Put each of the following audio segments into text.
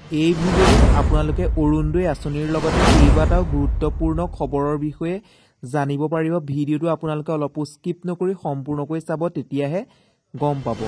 এই ভিডিঅ'ত আপোনালোকে অৰুণোদয় আঁচনিৰ লগতে কেইবাটাও গুৰুত্বপূৰ্ণ খবৰৰ বিষয়ে জানিব পাৰিব। ভিডিঅ'টো আপোনালোকে অলপ স্কিপ নকৰি সম্পূৰ্ণকৈ চাব, তেতিয়াহে গম পাব।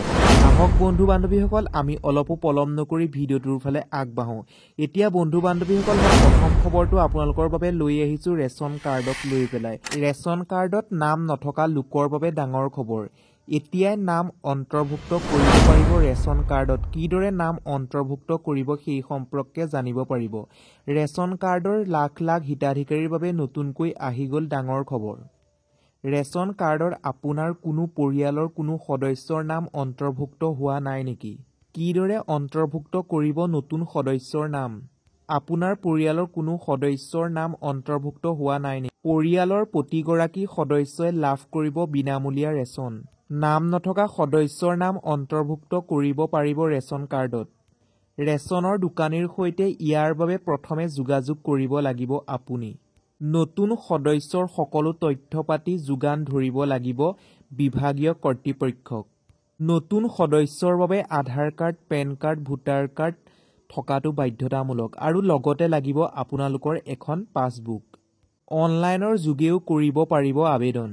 আহক বন্ধু বান্ধৱীসকল, আমি অলপো পলম নকৰি ভিডিঅ'টোৰ ফালে আগবাঢ়ো। এতিয়া বন্ধু বান্ধৱীসকল, মই প্ৰথম খবৰটো আপোনালোকৰ বাবে লৈ আহিছোঁ ৰেচন কাৰ্ডক লৈ পেলাই। ৰেচন কাৰ্ডত নাম নথকা লোকৰ বাবে ডাঙৰ খবৰ। এতিয়াই নাম অন্তৰ্ভুক্ত কৰিব পাৰিব ৰেচন কাৰ্ডত। কিদৰে নাম অন্তৰ্ভুক্ত কৰিব সেই সম্পৰ্কে জানিব পাৰিব। ৰেচন কাৰ্ডৰ লাখ লাখ হিতাধিকাৰীৰ বাবে নতুনকৈ আহি গ'ল ডাঙৰ খবৰ। ৰেচন কাৰ্ডৰ আপোনাৰ কোনো পৰিয়ালৰ কোনো সদস্যৰ নাম অন্তৰ্ভুক্ত হোৱা নাই নেকি? কিদৰে অন্তৰ্ভুক্ত কৰিব নতুন সদস্যৰ নাম? আপোনাৰ পৰিয়ালৰ কোনো সদস্যৰ নাম অন্তৰ্ভুক্ত হোৱা নাই নেকি? পৰিয়ালৰ প্ৰতিগৰাকী সদস্যই লাভ কৰিব বিনামূলীয়া ৰেচন। নাম নথকা সদস্যৰ নাম অন্তৰ্ভুক্ত কৰিব পাৰিব ৰেচন কাৰ্ডত। ৰেচনৰ দোকানীৰ সৈতে ইয়াৰ বাবে প্ৰথমে যোগাযোগ কৰিব লাগিব আপুনি। নতুন সদস্যৰ সকলো তথ্য পাতি যোগান ধৰিব লাগিব বিভাগীয় কৰ্তৃপক্ষক। নতুন সদস্যৰ বাবে Aadhaar card, PAN card, voter card থকাটো বাধ্যতামূলক আৰু লগতে লাগিব আপোনালোকৰ এখন পাছবুক। অনলাইনৰ যোগেও কৰিব পাৰিব আবেদন।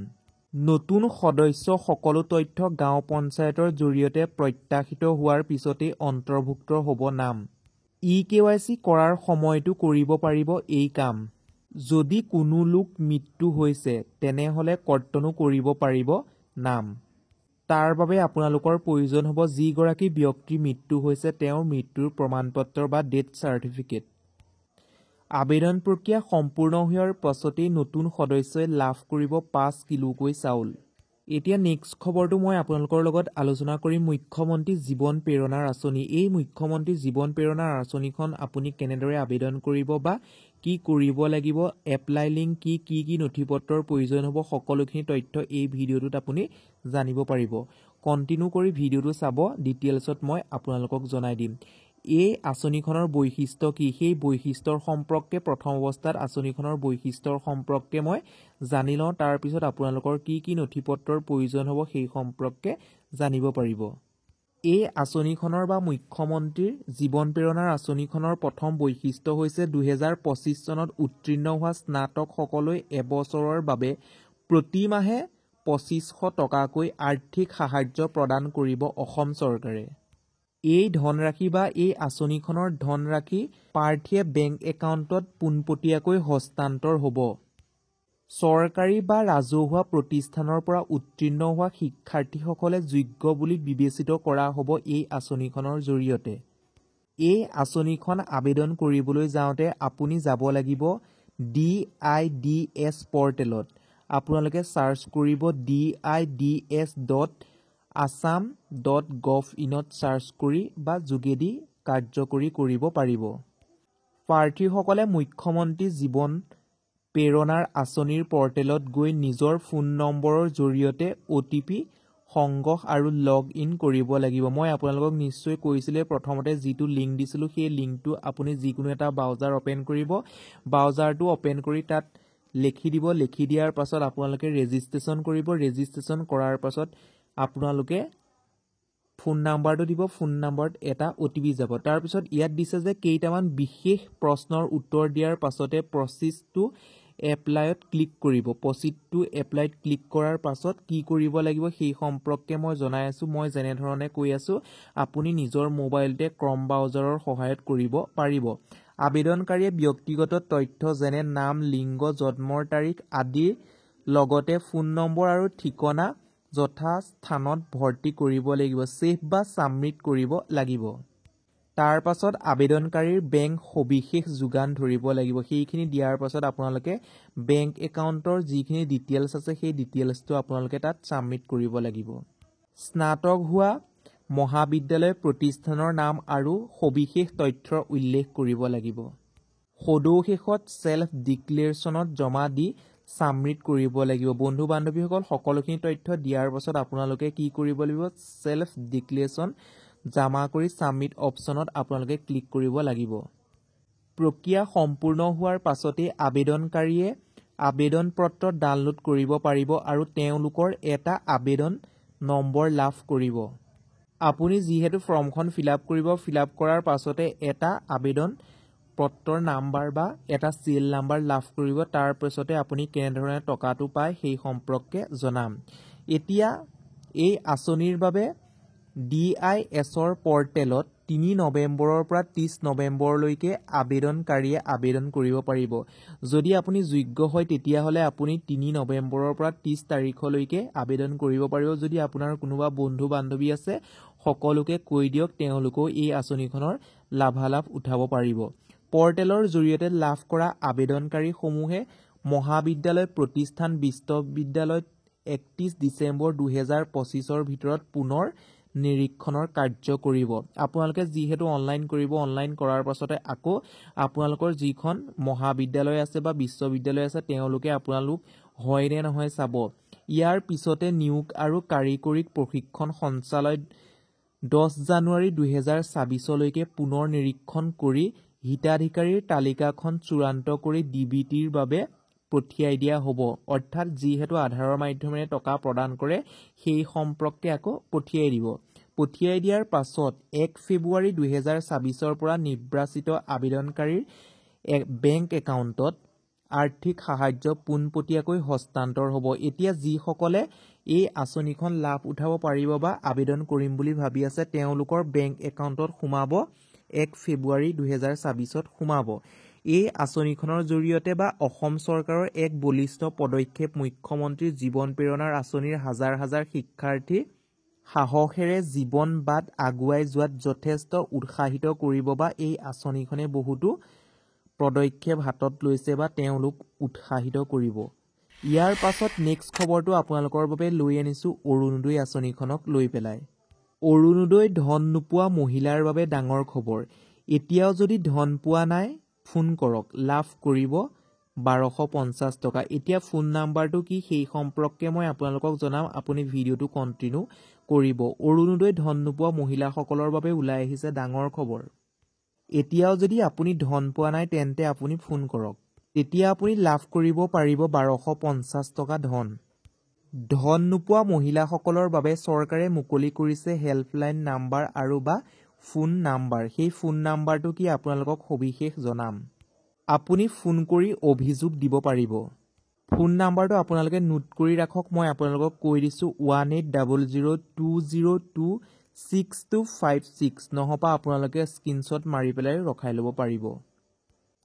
নতুন সদস্য সকলো তথ্য গাঁও পঞ্চায়তৰ জৰিয়তে প্ৰত্যাশিত হোৱাৰ পিছতেই অন্তৰ্ভুক্ত হ'ব নাম। KYC কৰাৰ সময়তো কৰিব পাৰিব এই কাম। যদি কোনো লোক মৃত্যু হৈছে তেনেহ'লে কৰ্তনো কৰিব পাৰিব নাম। তাৰ বাবে আপোনালোকৰ প্ৰয়োজন হ'ব যিগৰাকী ব্যক্তিৰ মৃত্যু হৈছে তেওঁৰ মৃত্যুৰ প্ৰমাণপত্ৰ বা ডেথ চাৰ্টিফিকেট। আবেদন প্ৰক্ৰিয়া সম্পূৰ্ণ হোৱাৰ পাছতেই নতুন সদস্যই লাভ কৰিব 5 কিলোকৈ চাউল। এতিয়া নেক্সট খবৰটো মই আপোনালোকৰ লগত আলোচনা কৰিম মুখ্যমন্ত্ৰী জীৱন প্ৰেৰণাৰ আঁচনি। এই মুখ্যমন্ত্ৰী জীৱন প্ৰেৰণাৰ আঁচনিখন আপুনি কেনেদৰে আবেদন কৰিব বা কি কৰিব লাগিব, এপ্লাই লিংক কি নথিপত্ৰৰ প্ৰয়োজন হ'ব, সকলোখিনি তথ্য এই ভিডিঅ'টোত আপুনি জানিব পাৰিব। কণ্টিনিউ কৰি ভিডিঅ'টো চাব, ডিটেইলছত মই আপোনালোকক জনাই দিম। এই আঁচনিখনৰ বৈশিষ্ট্য কি, সেই বৈশিষ্ট্যৰ সম্পৰ্কে প্ৰথম অৱস্থাত আঁচনিখনৰ বৈশিষ্ট্যৰ সম্পৰ্কে মই জানি লওঁ। তাৰপিছত আপোনালোকৰ কি নথিপত্ৰৰ প্ৰয়োজন হ'ব সেই সম্পৰ্কে জানিব পাৰিব। এই আঁচনিখনৰ বা মুখ্যমন্ত্ৰীৰ জীৱন প্ৰেৰণাৰ আঁচনিখনৰ প্ৰথম বৈশিষ্ট্য হৈছে 2025 চনত উত্তীৰ্ণ হোৱা স্নাতকসকললৈ এবছৰৰ বাবে প্ৰতি মাহে 2500 টকাকৈ আৰ্থিক সাহায্য প্ৰদান কৰিব অসম চৰকাৰে। এই ধনৰাশি বা এই আঁচনিখনৰ ধনৰাশি প্ৰাৰ্থীয়ে বেংক একাউণ্টত পোনপটীয়াকৈ হস্তান্তৰ হ'ব। চৰকাৰী বা ৰাজহুৱা প্ৰতিষ্ঠানৰ পৰা উত্তীৰ্ণ হোৱা শিক্ষাৰ্থীসকলে যোগ্য বুলি বিবেচিত কৰা হ'ব এই আঁচনিখনৰ জৰিয়তে। এই আঁচনিখন আবেদন কৰিবলৈ যাওঁতে আপুনি যাব লাগিব DIDS পৰ্টেলত। আপোনালোকে চাৰ্চ কৰিব dids.assam.gov.in ত চাৰ্চ কৰি বা যোগেদি কাৰ্যকৰী কৰিব পাৰিব। প্ৰাৰ্থীসকলে মুখ্যমন্ত্ৰী জীৱন প্ৰেৰণাৰ আঁচনিৰ পৰ্টেলত গৈ নিজৰ ফোন নম্বৰৰ জৰিয়তে OTP সংগ্ৰহ আৰু লগ ইন কৰিব লাগিব। মই আপোনালোকক নিশ্চয় কৈছিলোঁ প্ৰথমতে যিটো লিংক দিছিলোঁ, সেই লিংকটো আপুনি যিকোনো এটা ব্ৰাউজাৰ অ'পেন কৰিব। ব্ৰাউজাৰটো অ'পেন কৰি তাত লিখি দিব। লিখি দিয়াৰ পাছত আপোনালোকে ৰেজিষ্ট্ৰেশ্যন কৰিব। ৰেজিষ্ট্ৰেশ্যন কৰাৰ পাছত আপোনালোকে ফোন নাম্বাৰটো দিব। ফোন নাম্বাৰত এটা OTP যাব। তাৰপিছত ইয়াত দিছে যে কেইটামান বিশেষ প্ৰশ্নৰ উত্তৰ দিয়াৰ পাছতে প্ৰচিড টু এপ্লাইত ক্লিক কৰিব। প্ৰচিড টু এপ্লাইত ক্লিক কৰাৰ পাছত কি কৰিব লাগিব সেই সম্পৰ্কে মই জনাই আছোঁ। মই যেনেধৰণে কৈ আছোঁ আপুনি নিজৰ মোবাইলতে ক্ৰম ব্ৰাউজাৰৰ সহায়ত কৰিব পাৰিব। আবেদনকাৰীয়ে ব্যক্তিগত তথ্য যেনে নাম, লিংগ, জন্মৰ তাৰিখ আদিৰ লগতে ফোন নম্বৰ আৰু ঠিকনা যথাস্থানত ভৰ্তি কৰিব লাগিব। ছেভ বা ছাবমিট কৰিব লাগিব। তাৰ পাছত আবেদনকাৰীৰ বেংক সবিশেষ যোগান ধৰিব লাগিব। সেইখিনি দিয়াৰ পাছত আপোনালোকে বেংক একাউণ্টৰ যিখিনি ডিটেইলছ আছে সেই ডিটেইলছটো আপোনালোকে তাত ছাবমিট কৰিব লাগিব। স্নাতক হোৱা মহাবিদ্যালয় প্ৰতিষ্ঠানৰ নাম আৰু সবিশেষ তথ্যৰ উল্লেখ কৰিব লাগিব। সদৌশেষত ছেল্ফ ডিক্লেৰেশ্যনত জমা দি ছাবমিট কৰিব লাগিব। বন্ধু বান্ধৱীসকল, সকলোখিনি তথ্য দিয়াৰ পাছত আপোনালোকে কি কৰিব লাগিব, ছেল্ফ ডিক্লেৰেশ্যন জমা কৰি ছাবমিট অপশ্যনত আপোনালোকে ক্লিক কৰিব লাগিব। প্ৰক্ৰিয়া সম্পূৰ্ণ হোৱাৰ পাছতেই আবেদনকাৰীয়ে আবেদন পত্ৰ ডাউনলোড কৰিব পাৰিব আৰু তেওঁলোকৰ এটা আবেদন নম্বৰ লাভ কৰিব। আপুনি যিহেতু ফৰ্মখন ফিলআপ কৰিব, ফিলআপ কৰাৰ পাছতে এটা আবেদন পত্ৰৰ নাম্বাৰ বা এটা চিএল নাম্বাৰ লাভ কৰিব। তাৰ পাছতে আপুনি কেনেধৰণে টকাটো পায় সেই সম্পৰ্কে জনাম। এতিয়া এই আঁচনিৰ বাবে DISৰ পৰ্টেলত 3 নৱেম্বৰৰ পৰা 30 নৱেম্বৰলৈকে আবেদনকাৰীয়ে আবেদন কৰিব পাৰিব। যদি আপুনি যোগ্য হয় তেতিয়াহ'লে আপুনি 3 নৱেম্বৰৰ পৰা 30 তাৰিখলৈকে আবেদন কৰিব পাৰিব। যদি আপোনাৰ কোনোবা বন্ধু বান্ধৱী আছে সকলোকে কৈ দিয়ক, তেওঁলোকেও এই আঁচনিখনৰ লাভালাভ উঠাব পাৰিব। পৰ্টেলৰ জৰিয়তে লাভ কৰা আবেদনকাৰীসমূহে মহাবিদ্যালয় প্ৰতিষ্ঠান বিশ্ববিদ্যালয়ত 31 ডিচেম্বৰ 2025ৰ ভিতৰত পুনৰ নিৰীক্ষণৰ কাৰ্য কৰিব। আপোনালোকে যিহেতু অনলাইন কৰিব, অনলাইন কৰাৰ পাছতে আকৌ আপোনালোকৰ যিখন মহাবিদ্যালয় আছে বা বিশ্ববিদ্যালয় আছে তেওঁলোকে আপোনালোক হয় নে নহয় চাব। ইয়াৰ পিছতে নিয়োগ আৰু কাৰিকৰী প্ৰশিক্ষণ সঞ্চালয় 10 জানুৱাৰী 2026লৈকে পুনৰ নিৰীক্ষণ কৰি হিতাধিকাৰীৰ তালিকাখন চূড়ান্ত কৰি DBTৰ বাবে পঠিয়াই দিয়া হ'ব। অৰ্থাৎ যিহেতু আধাৰৰ মাধ্যমেৰে টকা প্ৰদান কৰে সেই সম্পৰ্কে আকৌ পঠিয়াই দিব। পঠিয়াই দিয়াৰ পাছত 1 ফেব্ৰুৱাৰী 2026ৰ পৰা নিৰ্বাচিত আবেদনকাৰীৰ বেংক একাউণ্টত আৰ্থিক সাহায্য পোনপটীয়াকৈ হস্তান্তৰ হ'ব। এতিয়া যিসকলে এই আঁচনিখন লাভ উঠাব পাৰিব বা আবেদন কৰিম বুলি ভাবি আছে তেওঁলোকৰ বেংক একাউণ্টত সোমাব 1 ফেব্ৰুৱাৰী 2026ত সোমাব। এই আঁচনিখনৰ জৰিয়তে বা অসম চৰকাৰৰ এক বলিষ্ঠ পদক্ষেপ মুখ্যমন্ত্ৰী জীৱন প্ৰেৰণাৰ আঁচনিৰ হাজাৰ হাজাৰ শিক্ষাৰ্থী সাহসেৰে জীৱন বাট আগুৱাই যোৱাত যথেষ্ট উৎসাহিত কৰিব বা এই আঁচনিখনে বহুতো পদক্ষেপ হাতত লৈছে বা তেওঁলোক উৎসাহিত কৰিব। ইয়াৰ পাছত নেক্সট খবৰটো আপোনালোকৰ বাবে লৈ আনিছোঁ অৰুণোদয় আঁচনিখনক লৈ পেলাই। অৰুণোদয় ধন নোপোৱা মহিলাৰ বাবে ডাঙৰ খবৰ। এতিয়াও যদি ধন পোৱা নাই ফোন কৰক, লাভ কৰিব 1250 টকা। এতিয়া ফোন নাম্বাৰটো কি সেই সম্পৰ্কে মই আপোনালোকক জনাম, আপুনি ভিডিঅ'টো কণ্টিনিউ কৰিব। অৰুণোদয় ধন নোপোৱা মহিলাসকলৰ বাবে ওলাই আহিছে ডাঙৰ খবৰ। এতিয়াও যদি আপুনি ধন পোৱা নাই তেন্তে আপুনি ফোন কৰক, তেতিয়া আপুনি লাভ কৰিব পাৰিব 1250 টকা ধন। ধন নোপোৱা মহিলাসকলৰ বাবে চৰকাৰে মুকলি কৰিছে হেল্পলাইন নাম্বাৰ আৰু বা ফোন নাম্বাৰ। সেই ফোন নাম্বাৰটো কি আপোনালোকক সবিশেষ জনাম। আপুনি ফোন কৰি অভিযোগ দিব পাৰিব। ফোন নাম্বাৰটো আপোনালোকে নোট কৰি ৰাখক, মই আপোনালোকক কৈ দিছোঁ 180020026256 নহবা আপোনালোকে স্ক্ৰীনশ্বট মাৰি পেলাই ৰখাই ল'ব পাৰিব।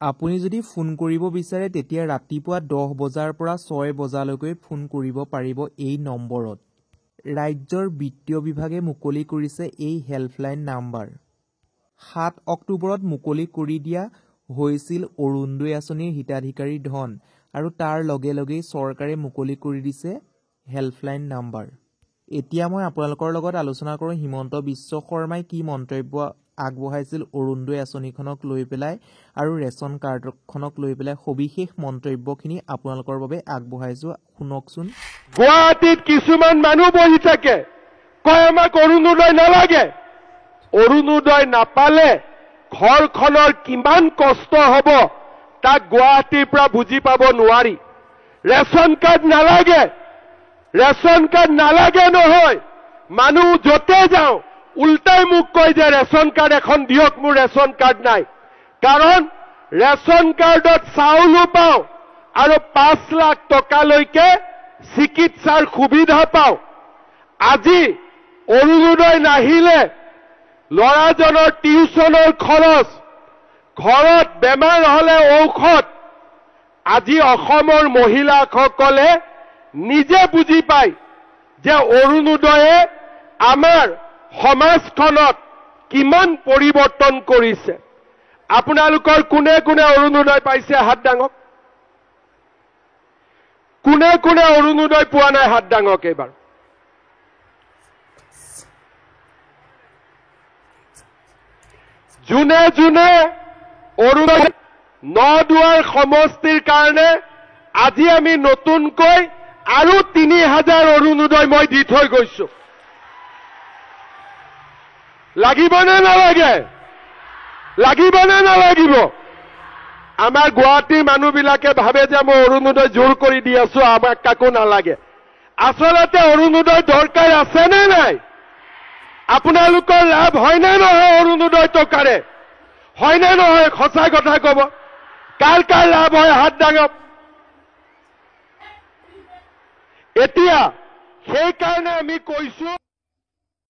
আপুনি যদি ফোন কৰিব বিচাৰে তেতিয়া ৰাতিপুৱা 10 বজাৰ পৰা 6 বজালৈকে ফোন কৰিব পাৰিব এই নম্বৰত। ৰাজ্যৰ বিত্তীয় বিভাগে মুকলি কৰিছে এই হেল্পলাইন নাম্বাৰ। 7 অক্টোবৰত মুকলি কৰি দিয়া হৈছিল অৰুণোদয় আঁচনিৰ হিতাধিকাৰীৰ ধন আৰু তাৰ লগে লগেই চৰকাৰে মুকলি কৰি দিছে হেল্পলাইন নাম্বাৰ। এতিয়া মই আপোনালোকৰ লগত আলোচনা কৰোঁ হিমন্ত বিশ্ব শৰ্মাই কি মন্তব্য আগবঢ়াইছিল অৰুণোদয় আঁচনিখনক লৈ পেলাই আৰু ৰেচন কাৰ্ডখনক লৈ পেলাই। সবিশেষ মন্তব্যখিনি আপোনালোকৰ বাবে আগবঢ়াইছোঁ, শুনকচোন। গুৱাহাটীত কিছুমান মানুহ বহি থাকে, কয় আমাক অৰুণোদয় নালাগে। অৰুণোদয় নাপালে ঘৰখনৰ কিমান কষ্ট হ'ব তাক গুৱাহাটীৰ পৰা বুজি পাব নোৱাৰি। ৰেচন কাৰ্ড নালাগে, ৰেচন কাৰ্ড নালাগে নহয়, মানুহ য'তে যাওঁ উল্টাই মোক কয় যে ৰেচন কাৰ্ড এখন দিয়ক, মোৰ ৰেচন কাৰ্ড নাই। কাৰণ ৰেচন কাৰ্ডত চাউলো পাওঁ আৰু 5 লাখ টকালৈকে চিকিৎসাৰ সুবিধা পাওঁ। আজি অৰুণোদয় নাহিলে ল'ৰাজনৰ টিউচনৰ খৰচ, ঘৰত বেমাৰ হলে ঔষধ। আজি অসমৰ মহিলাসকলে নিজে বুজি পায় যে অৰুণোদয়ে আমাৰ সমাজখনত কিমান পৰিৱৰ্তন কৰিছে। আপোনালোকৰ কোনে কোনে অৰুণোদয় পাইছে হাত দাঙক। কোনে কোনে অৰুণোদয় পোৱা নাই হাত দাঙক এইবাৰ। যোনে যোনে অৰুণোদয় নদুৱাৰ সমষ্টিৰ কাৰণে আজি আমি নতুনকৈ আৰু 3000 অৰুণোদয় মই দি থৈ গৈছো। লাগিবনে নালাগে? লাগিবনে নালাগিব? আমাৰ গুৱাহাটীৰ মানুহবিলাকে ভাবে যে মই অৰুণোদয় জোৰ কৰি দি আছো, আমাক কাকো নালাগে। আচলতে অৰুণোদয় দৰকাৰ আছে নে নাই? আপোনালোকৰ লাভ হয়নে নহয় অৰুণোদয় টকাৰে? হয়নে নহয়? সঁচা কথা কব। কাৰ কাৰ লাভ হয় হাত দাঙক। এতিয়া সেইকাৰণে আমি কৈছো